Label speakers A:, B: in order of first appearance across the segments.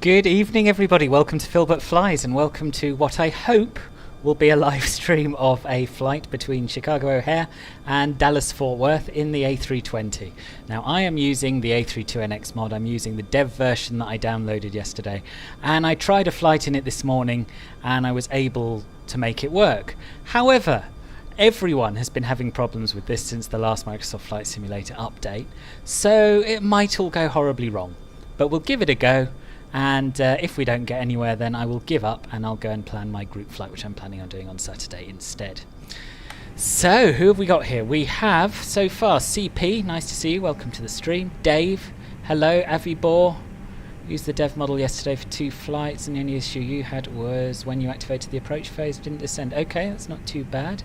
A: Good evening, everybody. Welcome to Phil But Flies, and welcome to what I hope will be a live stream of a flight between Chicago O'Hare and Dallas Fort Worth in the A320. Now, I am using the A32NX mod. I'm using the dev version that I downloaded yesterday, and I tried a flight in it this morning, and I was able to make it work. However, everyone has been having problems with this since the last Microsoft Flight Simulator update, so it might all go horribly wrong. But we'll give it a go. And if we don't get anywhere, then I will give up and I'll go and plan my group flight, which I'm planning on doing on Saturday instead. So, who have we got here? We have, so far, CP, nice to see you, welcome to the stream. Dave, hello. Avibor, used the dev model yesterday for 2 flights, and the only issue you had was when you activated the approach phase, didn't descend. Okay, that's not too bad.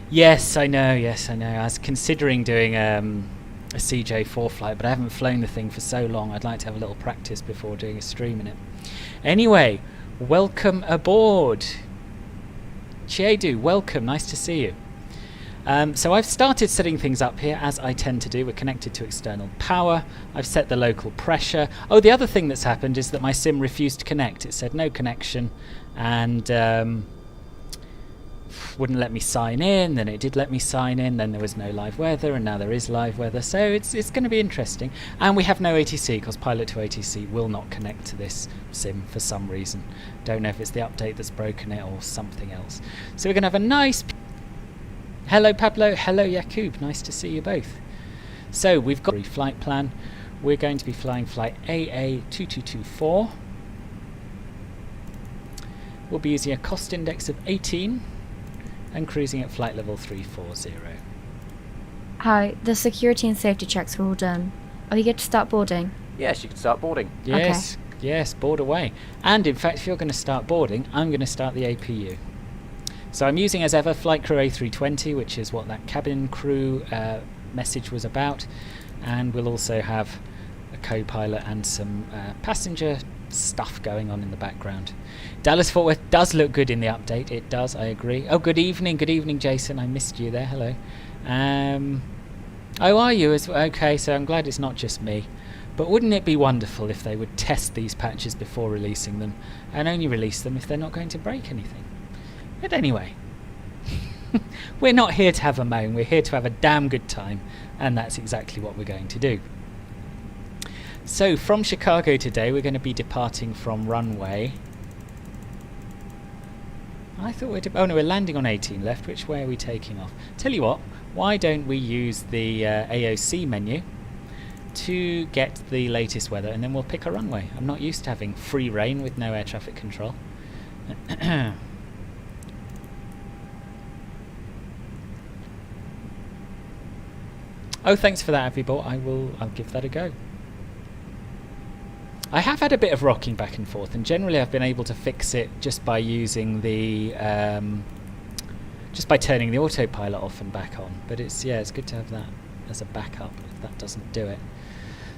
A: Yes, I know. I was considering doing a CJ4 flight, but I haven't flown the thing for so long. I'd like to have a little practice before doing a stream in it. Anyway, welcome aboard. Chiedu, welcome, nice to see you. So I've started setting things up here, as I tend to do. We're connected to external power. I've set the local pressure. Oh, the other thing that's happened is that my sim refused to connect. It said no connection, and wouldn't let me sign in. Then it did let me sign in. Then there was no live weather, and now there is live weather. So it's going to be interesting. And we have no ATC, because Pilot to ATC will not connect to this sim for some reason. Don't know if it's the update that's broken it or something else. So we're going to have a nice... Hello Pablo, hello Yakub, nice to see you both. So we've got a flight plan. We're going to be flying flight AA2224. We'll be using a cost index of 18 and cruising at flight level 340.
B: Hi, the security and safety checks are all done. Are we good to start boarding?
C: Yes, you can start boarding.
A: Yes, okay. Yes, board away. And in fact, if you're going to start boarding, I'm going to start the APU. So I'm using, as ever, Flight Crew A320, which is what that cabin crew message was about. And we'll also have a co-pilot and some passenger stuff going on in the background. Dallas Fort Worth does look good in the update. It does, I agree. Oh, good evening, Jason. I missed you there. Hello. Oh, are you? Okay, so I'm glad it's not just me. But wouldn't it be wonderful if they would test these patches before releasing them, and only release them if they're not going to break anything? But anyway, we're not here to have a moan. We're here to have a damn good time, and that's exactly what we're going to do. So from Chicago today, we're going to be departing from runway. I thought we're landing on 18 left. Which way are we taking off? Tell you what, why don't we use the AOC menu to get the latest weather, and then we'll pick a runway. I'm not used to having free reign with no air traffic control. Oh, thanks for that, Avibor. I'll give that a go. I have had a bit of rocking back and forth, and generally I've been able to fix it just by using the just by turning the autopilot off and back on. But it's good to have that as a backup if that doesn't do it.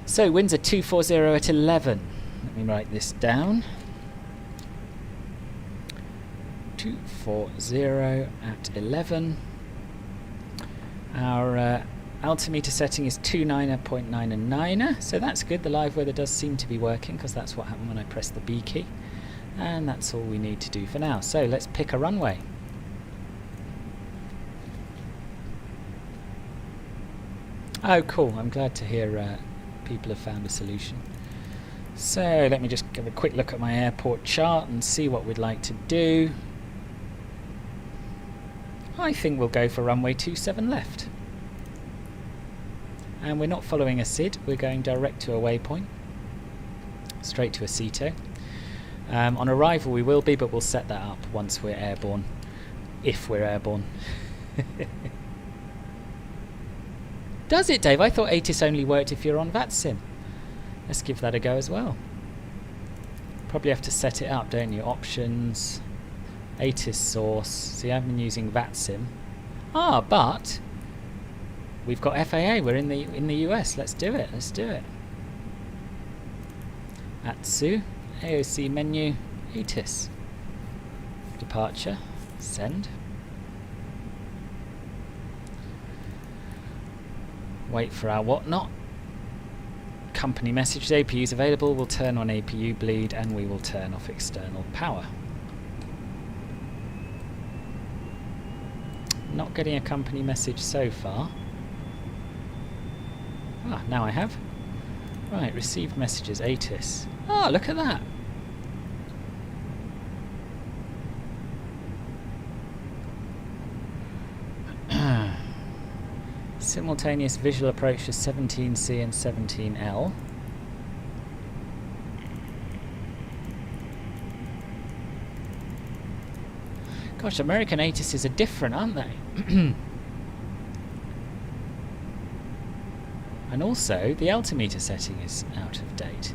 A: So winds are 240 at 11. Let me write this down. 240 at 11. Our altimeter setting is 29.99, so that's good. The live weather does seem to be working, because that's what happened when I pressed the B key. And that's all we need to do for now. So let's pick a runway. Oh, cool. I'm glad to hear people have found a solution. So let me just give a quick look at my airport chart and see what we'd like to do. I think we'll go for runway 27 left. And we're not following a SID, we're going direct to a waypoint, straight to a CETO. On arrival we will be, but we'll set that up once we're airborne, if we're airborne. Does it, Dave? I thought ATIS only worked if you're on VATSIM. Let's give that a go as well. Probably have to set it up, don't you? Options, ATIS source. See, I've been using VATSIM. But we've got FAA. We're in the US. Let's do it. Atsu, AOC menu, ATIS. Departure, send. Wait for our whatnot. company message. APUs available. We'll turn on APU bleed and we will turn off external power. Not getting a company message so far. Ah, now I have. Right, received messages, ATIS. Ah, look at that. Simultaneous visual approach to 17C and 17L. Gosh, American ATISes are different, aren't they? And also, the altimeter setting is out of date.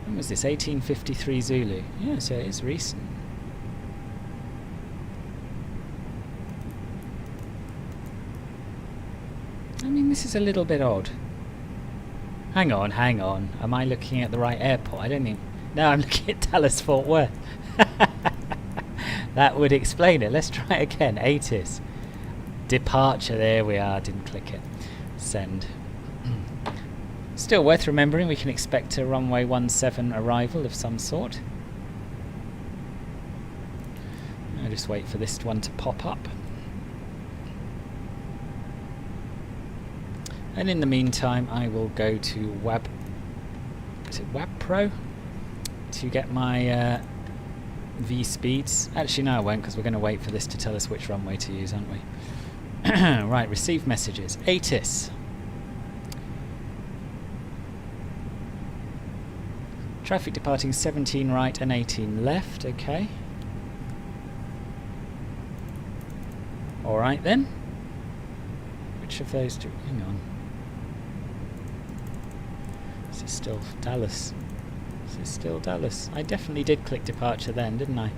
A: When was this? 1853 Zulu. Yeah, so it is recent. I mean, this is a little bit odd. Hang on, hang on. Am I looking at the right airport? I don't think... No, I'm looking at Dallas-Fort Worth. That would explain it. Let's try it again. ATIS. Departure. There we are. Didn't click it. Send. Still worth remembering, we can expect a runway 17 arrival of some sort. I'll just wait for this one to pop up. And in the meantime, I will go to Web Pro to get my V speeds. Actually, no, I won't, because we're going to wait for this to tell us which runway to use, aren't we? Right, receive messages. ATIS. Traffic departing 17 right and 18 left. Okay. All right then. Which of those two? Hang on. This is still Dallas. This is still Dallas. I definitely did click departure then, didn't I?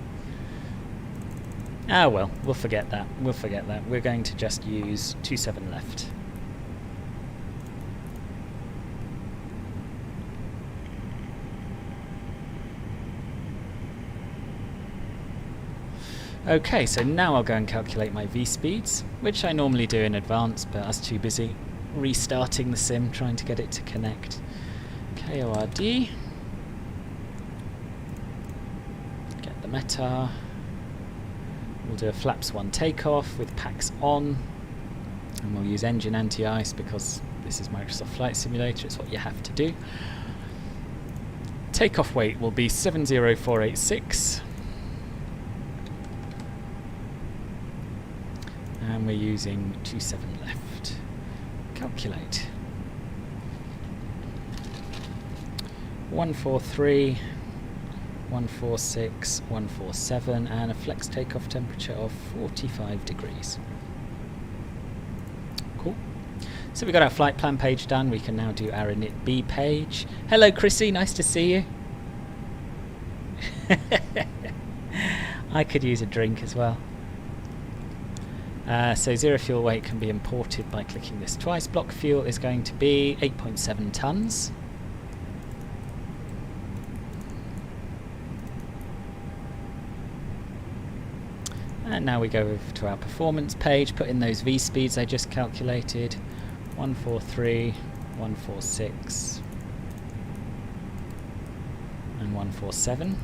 A: Ah well, we'll forget that. We'll forget that. We're going to just use 27 left. Okay, so now I'll go and calculate my V speeds, which I normally do in advance, but I was too busy restarting the sim, trying to get it to connect. KORD. Get the METAR. We'll do a flaps 1 takeoff with packs on, and we'll use engine anti-ice because this is Microsoft Flight Simulator, it's what you have to do. Takeoff weight will be 70486. And we're using 27 left. Calculate. 143, 146, 147, and a flex takeoff temperature of 45 degrees. Cool. So we've got our flight plan page done. We can now do our init B page. Hello Chrissy, nice to see you. I could use a drink as well. So zero fuel weight can be imported by clicking this twice. Block fuel is going to be 8.7 tons. And now we go over to our performance page, put in those V speeds I just calculated. 143, 146, and 147.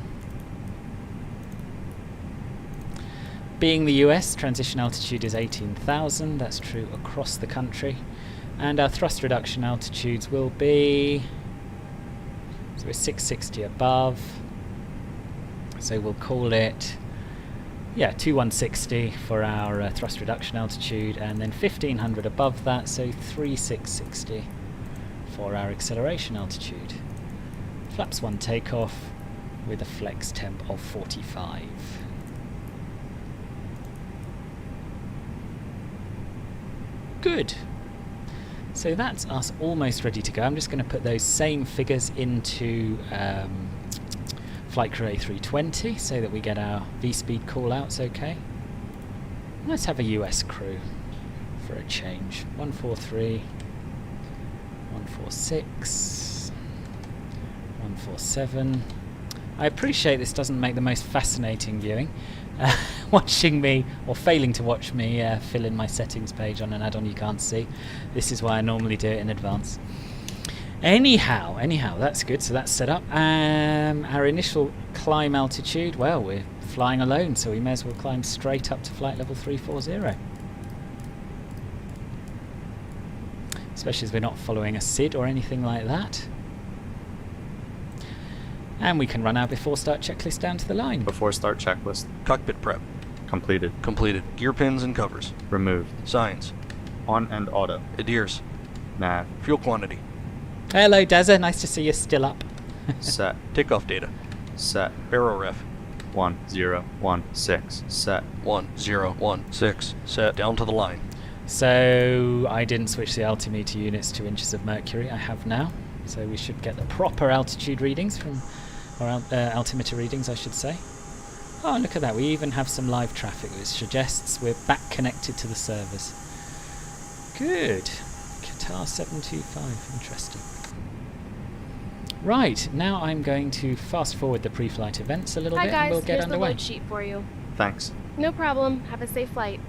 A: Being the US, transition altitude is 18,000, that's true across the country. And our thrust reduction altitudes will be, so we're 660 above, so we'll call it, yeah, 2160 for our thrust reduction altitude, and then 1500 above that, so 3660 for our acceleration altitude. Flaps 1 takeoff with a flex temp of 45. Good. So that's us almost ready to go. I'm just going to put those same figures into Flight Crew A320 so that we get our V-speed call-outs okay. Let's have a US crew for a change. 143, 146, 147. I appreciate this doesn't make the most fascinating viewing. Watching me, or failing to watch me, fill in my settings page on an add-on you can't see. This is why I normally do it in advance. Anyhow, that's good. So that's set up. Our initial climb altitude, well, we're flying alone, so we may as well climb straight up to flight level 340. Especially as we're not following a SID or anything like that. And we can run our before start checklist down to the line.
C: Before start checklist.
D: Cockpit prep.
C: Completed.
D: Completed. Gear pins and covers.
C: Removed.
D: Signs.
C: On and auto.
D: Adheres.
C: Nav.
D: Fuel quantity.
A: Hello, Dazza. Nice to see you still up.
C: Set.
D: Takeoff data.
C: Set.
D: Aero ref.
C: 1016. Set.
D: 1016. Set. Down to the line.
A: So I didn't switch the altimeter units to inches of mercury. I have now. So we should get the proper altitude readings from, or altimeter readings, I should say. Oh, look at that. We even have some live traffic, which suggests we're back connected to the servers. Good. Qatar 725. Interesting. Right, now I'm going to fast forward the pre-flight events a little bit and we'll get
E: here's
A: underway.
E: the load sheet for you.
C: Thanks.
E: No problem. Have a safe flight.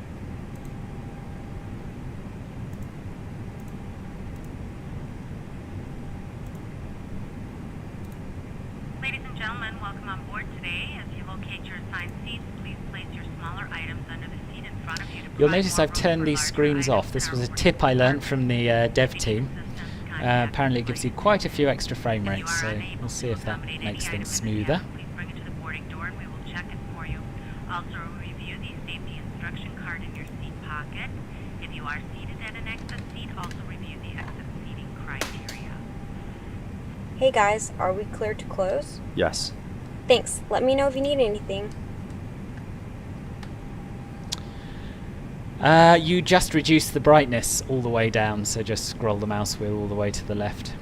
F: Ladies and gentlemen, welcome on board today. As you locate your assigned seats, please place your smaller items under the seat in front of you.
A: You'll notice I've turned these screens off. This was a tip I learned from the dev team. Apparently it gives you quite a few extra frame rates, so we'll see if that makes things smoother.
F: Please bring it to the boarding door and we will check it for you. Also review the safety instruction card in your seat pocket. If you are seated at an exit seat, also review the exit seating criteria.
G: Hey guys, are we clear to close?
C: Yes.
G: Thanks. Let me know if you need anything.
A: You just reduce the brightness all the way down, so just scroll the mouse wheel all the way to the left.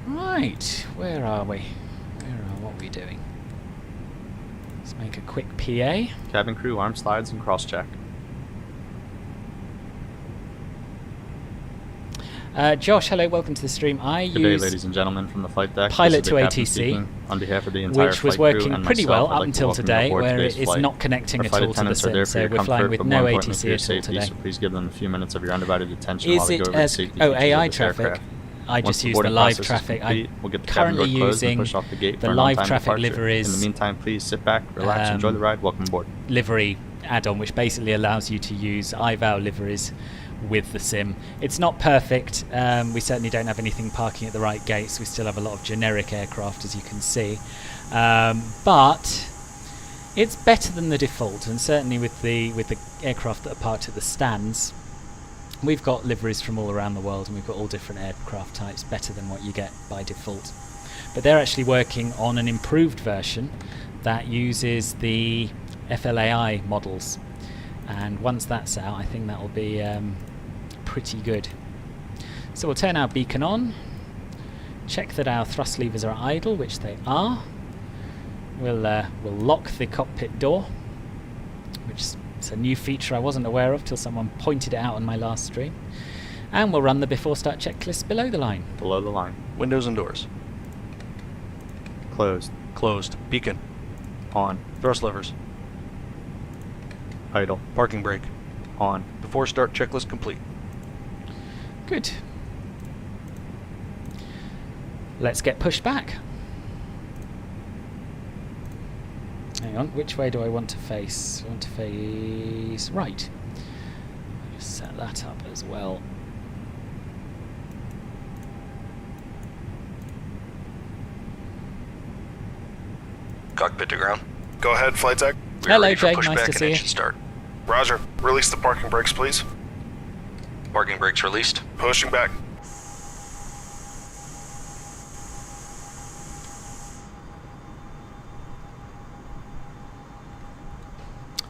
A: Right, where are we? What are we doing? Let's make a quick PA.
C: Cabin crew arm slides and cross check.
A: Josh, hello, welcome to the stream.
C: Good day, ladies and gentlemen, from the flight deck.
A: Pilot to
C: Captain
A: ATC,
C: speaking. On behalf of the entire
A: which was
C: flight crew
A: working
C: and
A: pretty
C: myself,
A: well
C: I'd
A: up
C: like to
A: until
C: welcome you
A: today,
C: aboard
A: where
C: today's
A: it is
C: flight.
A: not connecting
C: Our
A: at
C: flight
A: all to the
C: attendants are
A: sim,
C: there for
A: so
C: your
A: we're
C: comfort,
A: flying with
C: but
A: no
C: more importantly for
A: ATC
C: your
A: at all
C: safety,
A: today.
C: so please give them a few minutes of your undivided attention
A: Is
C: while they go
A: it
C: over the
A: as
C: safety features
A: AI
C: of this
A: traffic?
C: aircraft.
A: I
C: Once
A: just
C: the
A: use the
C: boarding
A: live
C: process is
A: traffic.
C: complete,
A: I'm
C: we'll get the cabin door
A: currently
C: closed and
A: using
C: push off the gate
A: the
C: for an
A: live
C: on-time
A: traffic
C: departure.
A: liveries.
C: In the meantime, please sit back, relax, enjoy the ride. Welcome aboard.
A: Livery add-on, which basically allows you to use iVal liveries with the sim. It's not perfect. We certainly don't have anything parking at the right gates. We still have a lot of generic aircraft, as you can see. But it's better than the default, and certainly with the aircraft that are parked at the stands, we've got liveries from all around the world, and we've got all different aircraft types, better than what you get by default. But they're actually working on an improved version that uses the FLAI models, and once that's out, I think that'll be pretty good. So we'll turn our beacon on, check that our thrust levers are idle, which they are. We'll lock the cockpit door, which is a new feature I wasn't aware of till someone pointed it out on my last stream. And we'll run the before start checklist below the line.
C: Below the line.
D: Windows and doors.
C: Closed.
D: Closed. Beacon.
C: On.
D: Thrust levers.
C: Idle.
D: Parking brake.
C: On.
D: Before start checklist complete.
A: Good. Let's get pushed back. Hang on, which way do I want to face? I want to face right. I'll just set that up as well.
D: Cockpit to ground.
H: Go ahead, flight deck.
D: We are
A: Hello,
D: ready for
A: Jay.
D: pushback
A: Nice to
D: and
A: see you.
D: engine start.
H: Roger. Release the parking brakes, please.
D: Parking brakes released.
H: Pushing back.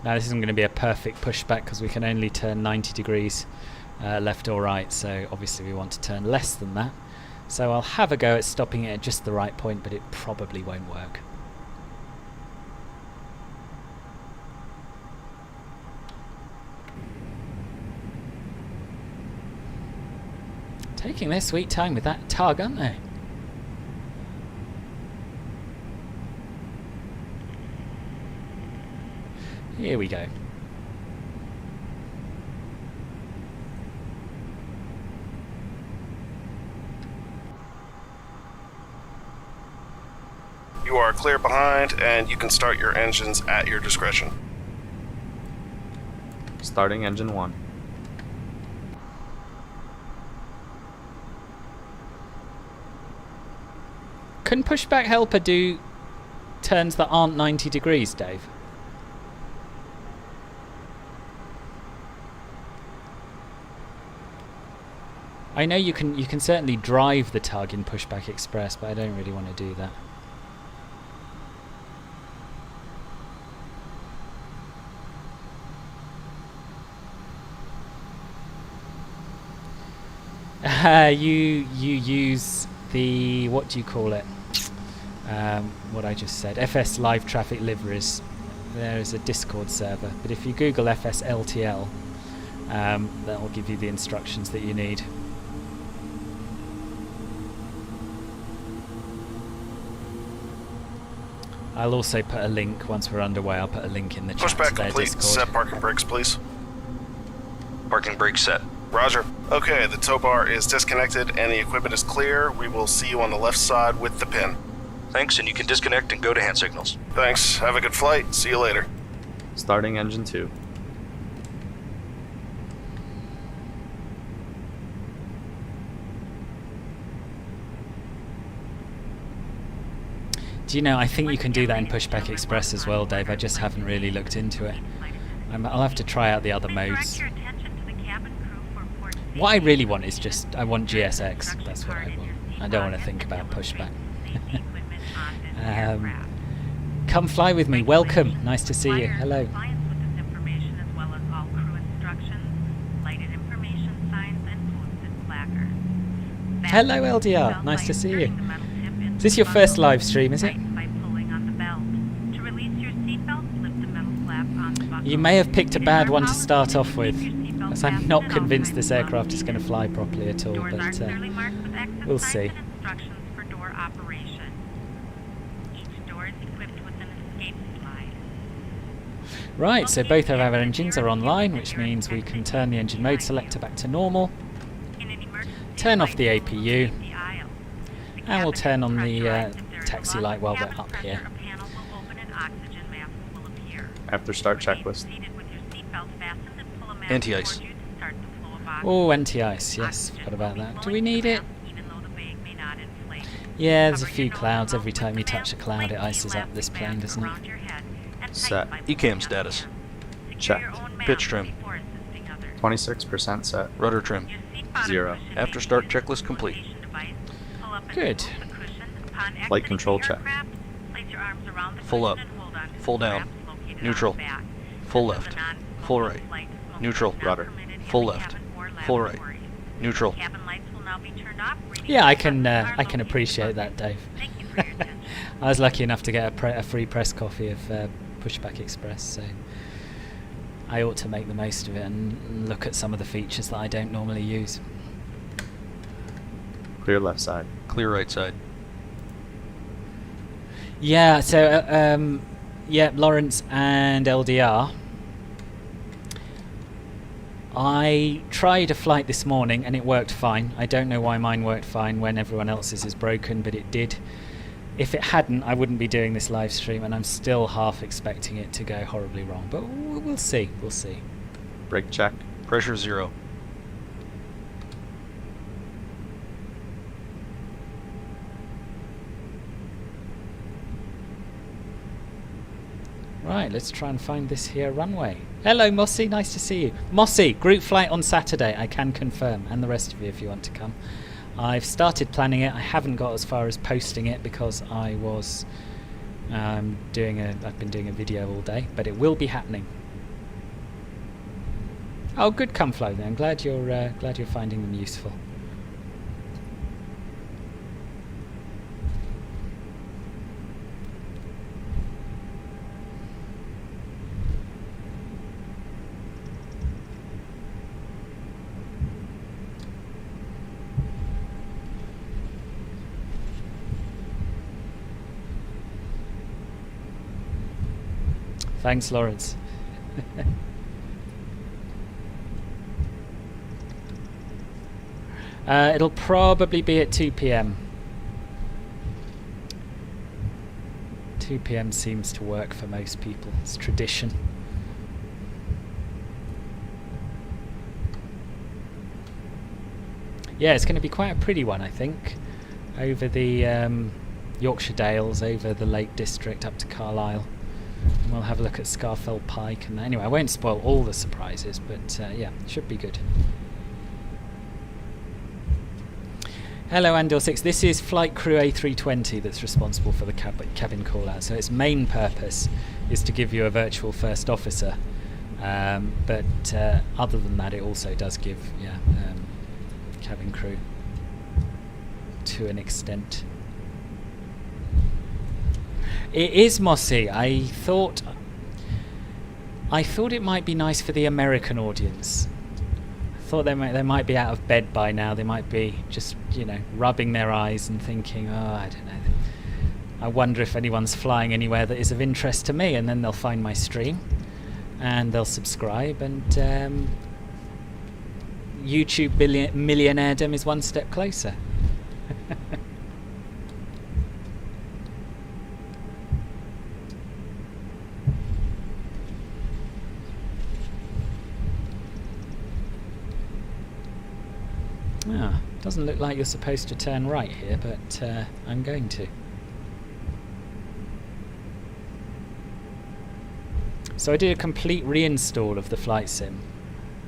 A: Now this isn't going to be a perfect pushback because we can only turn 90 degrees left or right, so obviously we want to turn less than that. So I'll have a go at stopping it at just the right point, but it probably won't work. Taking their sweet time with that tug, aren't they? Here we go.
H: You are clear behind, and you can start your engines at your discretion.
C: Starting engine 1.
A: Can pushback helper do turns that aren't 90 degrees, Dave? I know you can certainly drive the tug in Pushback Express, but I don't really want to do that. You use the, what do you call it? What I just said, FS Live Traffic Liveries. There is a Discord server, but if you Google FS-LTL, that will give you the instructions that you need. I'll also put a link, once we're underway, I'll put a link in the chat
H: Pushback
A: to their
H: complete.
A: Discord.
H: Set parking brakes, please.
D: Parking brake set.
H: Roger. Okay, the tow bar is disconnected and the equipment is clear. We will see you on the left side with the pin.
D: Thanks, and you can disconnect and go to hand signals.
H: Thanks. Have a good flight. See you later.
C: Starting engine 2.
A: Do you know, I think you can do that in Pushback Express as well, Dave. I just haven't really looked into it. I'll have to try out the other modes. What I really want is just, I want GSX. That's what I want. I don't want to think about Pushback. Come fly with me. Welcome. Nice to see you. Hello. Hello, LDR. Nice to see you. Is this your first live stream, is it? You may have picked a bad one to start off with, as I'm not convinced this aircraft is going to fly properly at all, but we'll see. Right, so both of our engines are online, which means we can turn the engine mode selector back to normal, turn off the APU, and we'll turn on the taxi light while we're up here.
C: After start checklist.
D: Anti-ice.
A: Oh, anti-ice, yes, forgot about that. Do we need it? Yeah, there's a few clouds. Every time you touch a cloud, it ices up this plane, doesn't it?
C: Set.
D: ECAM status.
C: Checked.
D: Pitch trim.
C: 26% set.
D: Rudder trim.
C: 0.
D: After start checklist complete.
A: Good.
C: Flight control check.
D: Full up. Full down. Neutral. Full left. Full right. Neutral.
C: Rudder.
D: Full left. Full right. Neutral.
A: Yeah, I can appreciate that, Dave. I was lucky enough to get a free press copy of Pushback Express, so I ought to make the most of it and look at some of the features that I don't normally use.
C: Clear left side.
D: Clear right side.
A: Yeah, so yeah, Lawrence and LDR. I tried a flight this morning and it worked fine. I don't know why mine worked fine when everyone else's is broken, but it did. If it hadn't, I wouldn't be doing this live stream, and I'm still half expecting it to go horribly wrong. But we'll see. We'll see.
C: Brake check.
D: Pressure 0.
A: Right, let's try and find this here runway. Hello, Mossy. Nice to see you. Mossy, group flight on Saturday, I can confirm, and the rest of you if you want to come. I've started planning it. I haven't got as far as posting it because I was I've been doing a video all day, but it will be happening. Oh, good, come fly then. I'm glad you're finding them useful. Thanks, Lawrence. It'll probably be at 2 PM. 2 p.m. seems to work for most people. It's tradition. Yeah, it's going to be quite a pretty one, I think. Over the Yorkshire Dales, over the Lake District, up to Carlisle. And we'll have a look at Scarfell Pike. And anyway, I won't spoil all the surprises, but yeah, should be good. Hello, Andor6. This is Flight Crew A320 that's responsible for the cabin call-out. So its main purpose is to give you a virtual first officer. But other than that, it also does give cabin crew to an extent. It is mossy. I thought it might be nice for the American audience. I thought they might be out of bed by now. They might be just, rubbing their eyes and thinking, oh, I don't know. I wonder if anyone's flying anywhere that is of interest to me, and then they'll find my stream and they'll subscribe, and YouTube millionairedom is one step closer. Doesn't look like you're supposed to turn right here, but I'm going to. So I did a complete reinstall of the flight sim.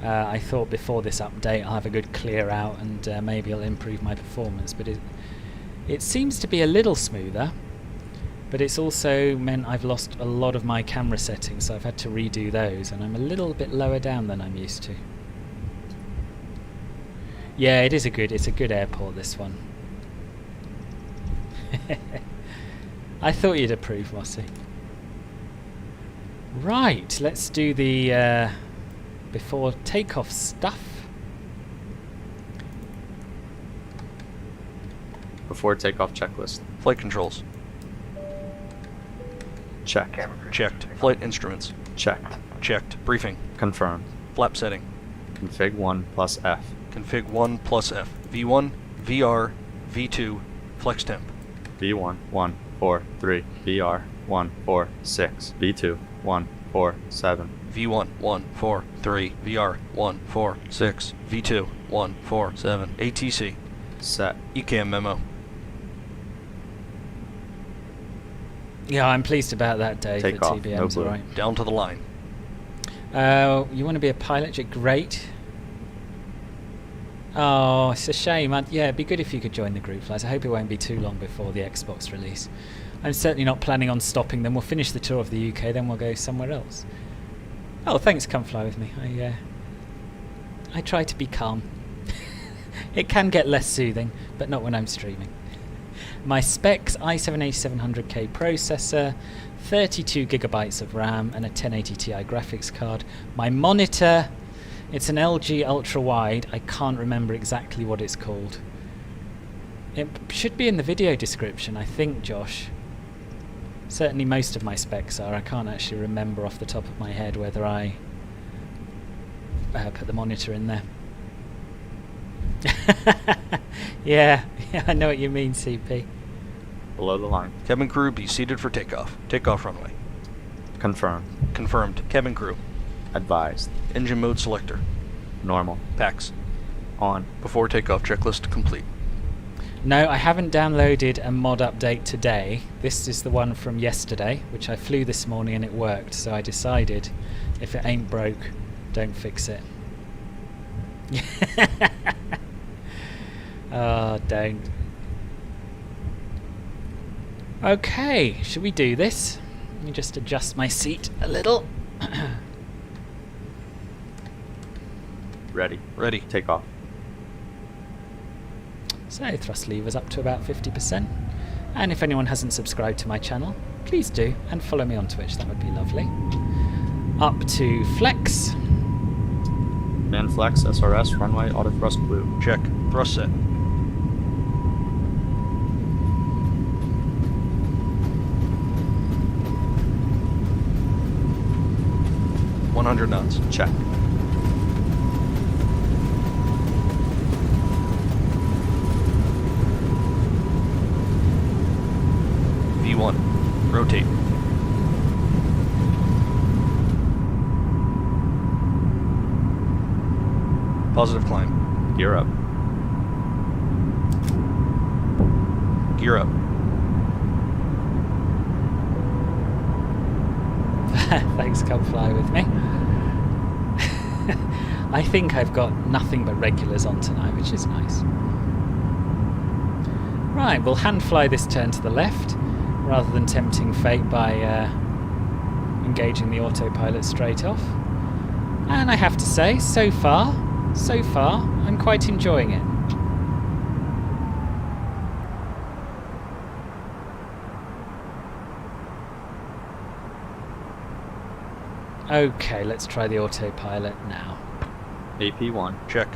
A: I thought before this update I'll have a good clear out and maybe it'll improve my performance, but it seems to be a little smoother, but it's also meant I've lost a lot of my camera settings, so I've had to redo those, and I'm a little bit lower down than I'm used to. Yeah, it's a good airport, this one. I thought you'd approve, Mossy. Right, let's do the before takeoff stuff.
C: Before takeoff checklist.
D: Flight controls.
C: Check.
D: Checked. Flight instruments.
C: Checked.
D: Checked. Briefing.
C: Confirmed.
D: Flap setting.
C: Config 1 plus F.
D: Config 1 plus F. V1, VR, V2, flex temp.
C: V1 1 4 3. VR 1 4 6. V2 1 4 7.
D: V1 1 4 3. VR 1 4 6. V2 1 4 7. ATC.
C: Set.
D: ECAM memo.
A: Yeah, I'm pleased about that, Dave.
C: Take
A: the
C: off.
A: TBM's
C: No blue.
A: alright.
D: Down to the line.
A: You want to be a pilot? You're great. Oh, it's a shame. Yeah, it'd be good if you could join the group flights. I hope it won't be too long before the Xbox release. I'm certainly not planning on stopping them. We'll finish the tour of the UK, then we'll go somewhere else. Oh, thanks, come fly with me. I try to be calm. It can get less soothing, but not when I'm streaming. My specs: i7-8700K processor, 32 gigabytes of RAM, and a 1080 Ti graphics card. My monitor, it's an LG ultra wide. I can't remember exactly what it's called. It should be in the video description, I think, Josh. Certainly most of my specs are. I can't actually remember off the top of my head whether I put the monitor in there. Yeah, I know what you mean, CP.
C: Below the line.
D: Cabin crew be seated for takeoff. Takeoff runway.
C: Confirmed.
D: Confirmed. Cabin crew.
C: Advised.
D: Engine mode selector.
C: Normal.
D: Packs.
C: On.
D: Before takeoff checklist complete.
A: No, I haven't downloaded a mod update today. This is the one from yesterday, which I flew this morning and it worked, so I decided if it ain't broke, don't fix it. Oh, don't. Okay, should we do this? Let me just adjust my seat a little.
C: Ready.
D: Ready.
C: Take off.
A: So, thrust levers up to about 50%. And if anyone hasn't subscribed to my channel, please do, and follow me on Twitch, that would be lovely. Up to flex.
C: Man flex, SRS, runway, auto thrust blue.
D: Check. Thrust set. $100 knots.
C: Check.
D: V1. Rotate. Positive climb.
C: Gear up.
D: Gear up.
A: Thanks, come fly with me. I think I've got nothing but regulars on tonight, which is nice. Right, we'll hand fly this turn to the left, rather than tempting fate by engaging the autopilot straight off. And I have to say, so far, I'm quite enjoying it. Okay, let's try the autopilot now.
C: AP1.
D: Check.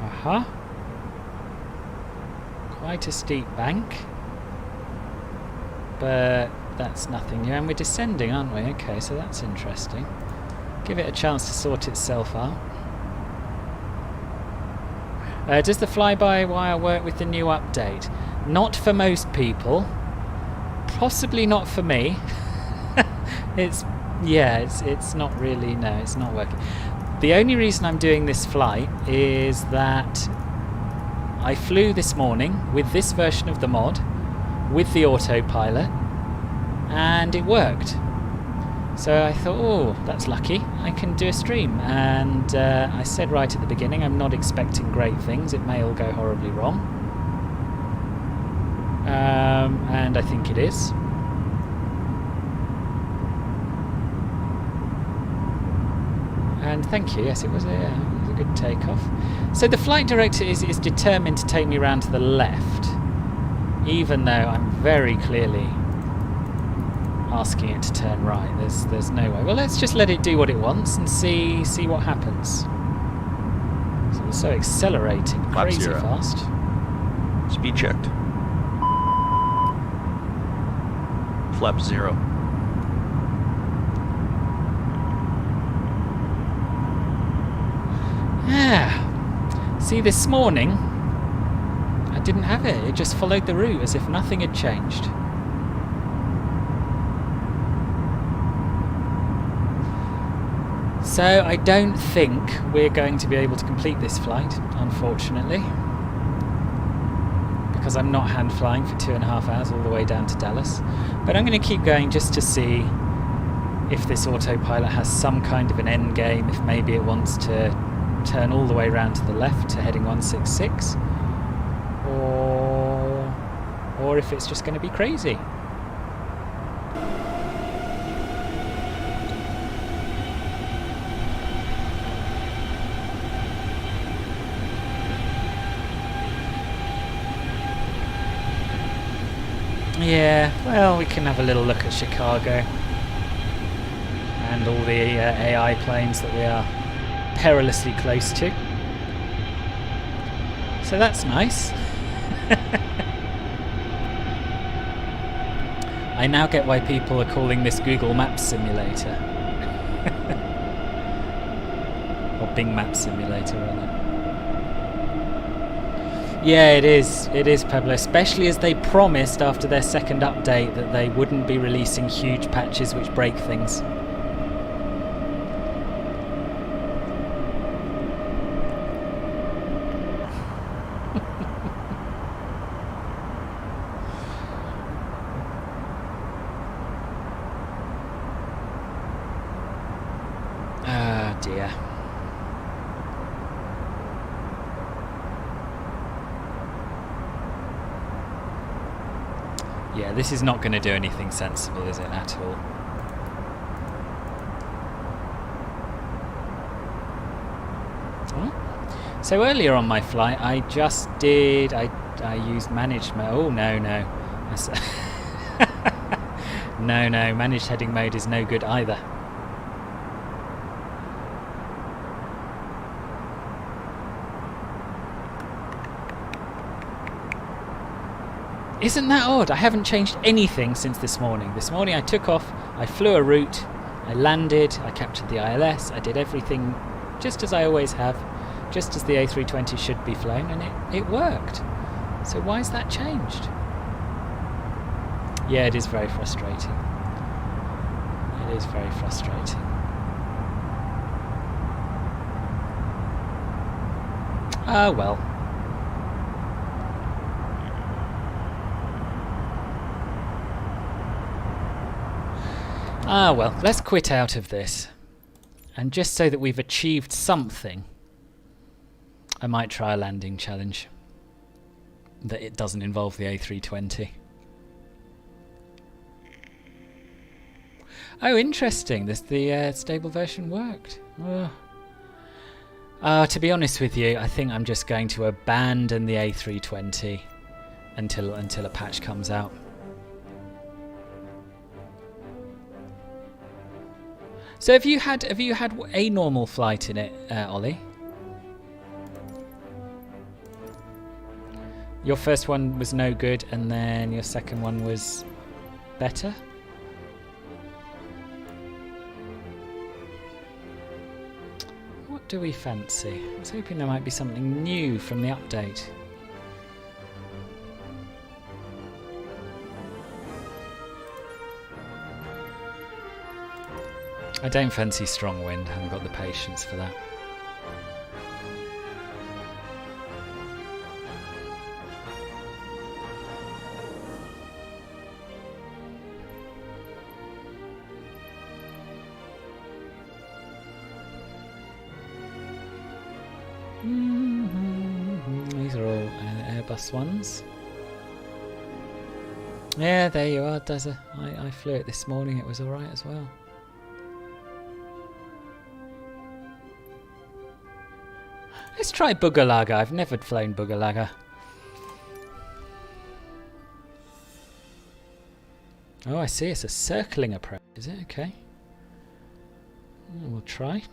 A: Aha. Quite a steep bank. But that's nothing new. And we're descending, aren't we? Okay, so that's interesting. Give it a chance to sort itself out. Does the fly-by-wire work with the new update? Not for most people. Possibly not for me. It's not really, no, it's not working. The only reason I'm doing this flight is that I flew this morning with this version of the mod, with the autopilot, and it worked. So I thought, oh, that's lucky, I can do a stream. And I said right at the beginning, I'm not expecting great things, it may all go horribly wrong. And I think it is. And thank you, yes, it was a good takeoff. So the flight director is determined to take me around to the left, even though I'm very clearly asking it to turn right. There's no way. Well, let's just let it do what it wants and see what happens. It's also accelerating crazy
C: zero.
A: fast.
D: Speed checked. Flap 0.
A: Yeah. See, this morning I didn't have it. It just followed the route as if nothing had changed. So I don't think we're going to be able to complete this flight, unfortunately, because I'm not hand flying for 2.5 hours all the way down to Dallas. But I'm going to keep going just to see if this autopilot has some kind of an end game, if maybe it wants to turn all the way around to the left to heading 166, or if it's just going to be crazy. Yeah, well, we can have a little look at Chicago and all the AI planes that we are perilously close to. So that's nice. I now get why people are calling this Google Maps Simulator. Or Bing Maps Simulator, rather. Yeah, it is, Pablo, especially as they promised after their second update that they wouldn't be releasing huge patches which break things. Ah, dear. Yeah, this is not going to do anything sensible, is it, at all? Oh. So earlier on my flight, I just did... I used managed mode. Oh, no. No, managed heading mode is no good either. Isn't that odd? I haven't changed anything since this morning. This morning I took off, I flew a route, I landed, I captured the ILS, I did everything just as I always have. just as the A320 should be flown, and it worked. So why is that changed? Yeah, it is very frustrating. It is very frustrating. Ah, well. Ah, well, let's quit out of this. And just so that we've achieved something, I might try a landing challenge that it doesn't involve the A320. Oh, interesting. The stable version worked. To be honest with you, I think I'm just going to abandon the A320 until a patch comes out. So have you had a normal flight in it, Ollie? Your first one was no good, and then your second one was better? What do we fancy? I was hoping there might be something new from the update. I don't fancy strong wind, I haven't got the patience for that. These are all Airbus ones. Yeah, there you are, Dazza. I flew it this morning, it was alright as well. Let's try Bugalaga. I've never flown Bugalaga. Oh, I see. It's a circling approach, is it? Okay. We'll try.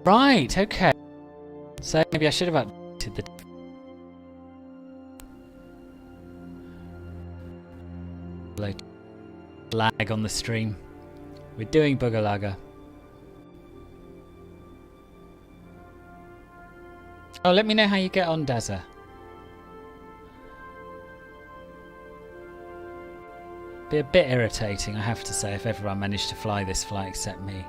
A: Right, okay. So maybe I should have updated the lag on the stream. We're doing Bugalaga. Oh, let me know how you get on, Dazza. Be a bit irritating, I have to say, if everyone managed to fly this flight except me.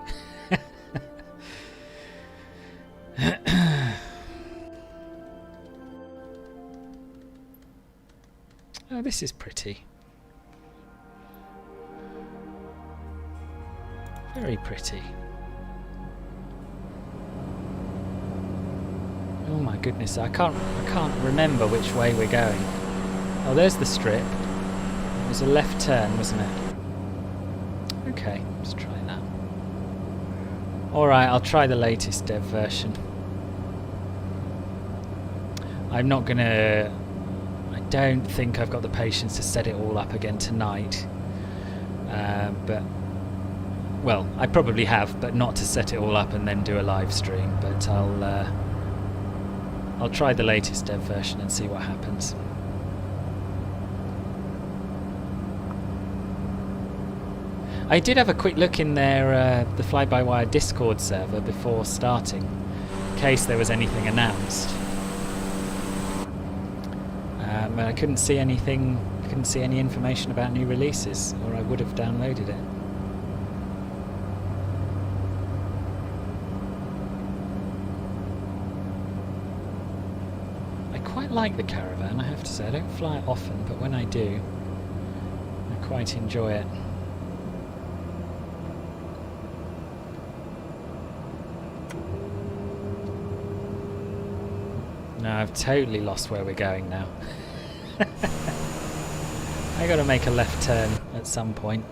A: Oh, this is pretty. Very pretty. Oh my goodness, I can't remember which way we're going. Oh, there's the strip. It was a left turn, wasn't it? Okay, let's try that. Alright, I'll try the latest dev version. I'm not gonna... I don't think I've got the patience to set it all up again tonight. But... Well, I probably have, but not to set it all up and then do a live stream. But I'll try the latest dev version and see what happens. I did have a quick look in their the fly-by-wire Discord server before starting, in case there was anything announced. But I couldn't see anything. I couldn't see any information about new releases, or I would have downloaded it. I quite like the Caravan, I have to say. I don't fly it often, but when I do, I quite enjoy it. No, I've totally lost where we're going now. I gotta make a left turn at some point.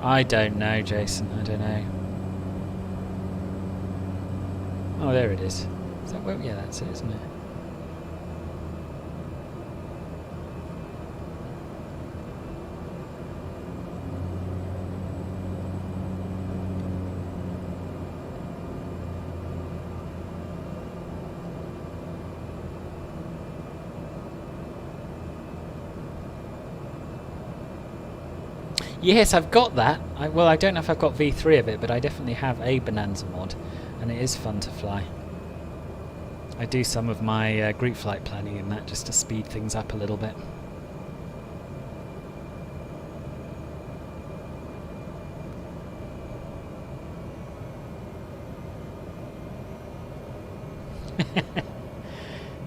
A: I don't know, Jason. I don't know. Oh, there it is. Is that where? Yeah, that's it, isn't it? Yes, I've got that. Well, I don't know if I've got V3 of it, but I definitely have a Bonanza mod, and it is fun to fly. I do some of my group flight planning in that just to speed things up a little bit.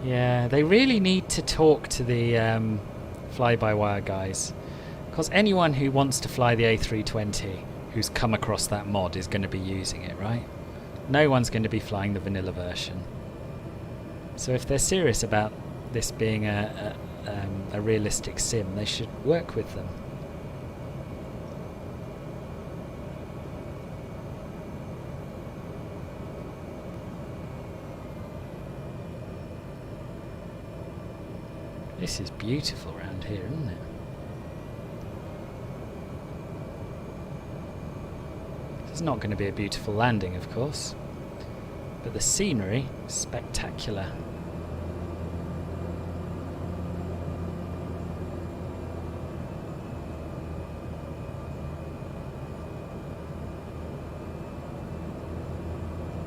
A: Yeah, they really need to talk to the fly-by-wire guys, because anyone who wants to fly the A320 who's come across that mod is going to be using it, right? No one's going to be flying the vanilla version. So if they're serious about this being a realistic sim, they should work with them. This is beautiful around here, isn't it? It's not going to be a beautiful landing, of course, but the scenery is spectacular.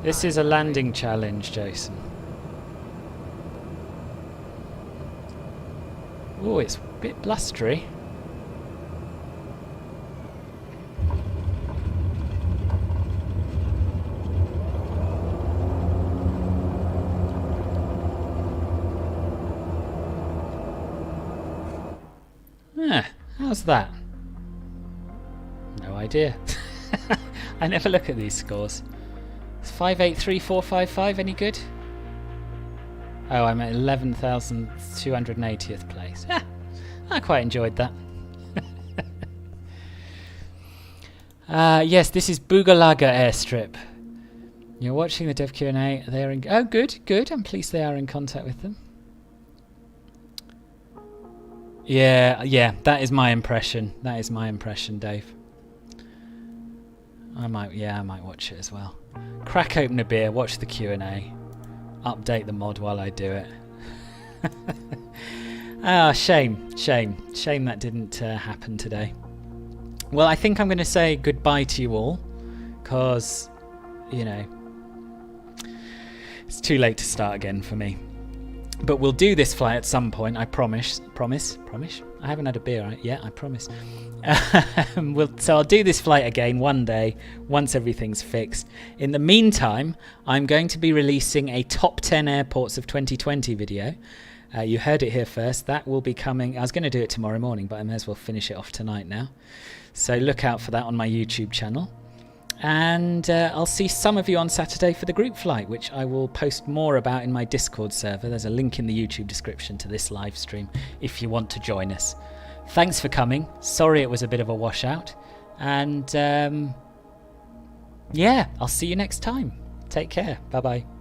A: This is a landing challenge, Jason. Oh, it's a bit blustery. How's that? No idea. I never look at these scores. Is 583455 any good? Oh, I'm at 11,280th place. I quite enjoyed that. Yes, this is Bugalaga Airstrip. You're watching the Dev Q&A. They are in. Oh, good, good. I'm pleased they are in contact with them. Yeah, that is my impression. That is my impression, Dave. I might watch it as well. Crack open a beer, watch the Q&A, update the mod while I do it. Shame that didn't happen today. Well, I think I'm going to say goodbye to you all, because, you know, it's too late to start again for me. But we'll do this flight at some point, I promise. Promise? I haven't had a beer yet, I promise. So I'll do this flight again one day, once everything's fixed. In the meantime, I'm going to be releasing a top 10 airports of 2020 video. You heard it here first. That will be coming. I was going to do it tomorrow morning, but I may as well finish it off tonight now. So look out for that on my YouTube channel. And I'll see some of you on Saturday for the group flight, which I will post more about in my Discord server. There's a link in the YouTube description to this live stream if you want to join us. Thanks for coming. Sorry it was a bit of a washout. And yeah, I'll see you next time. Take care. Bye-bye.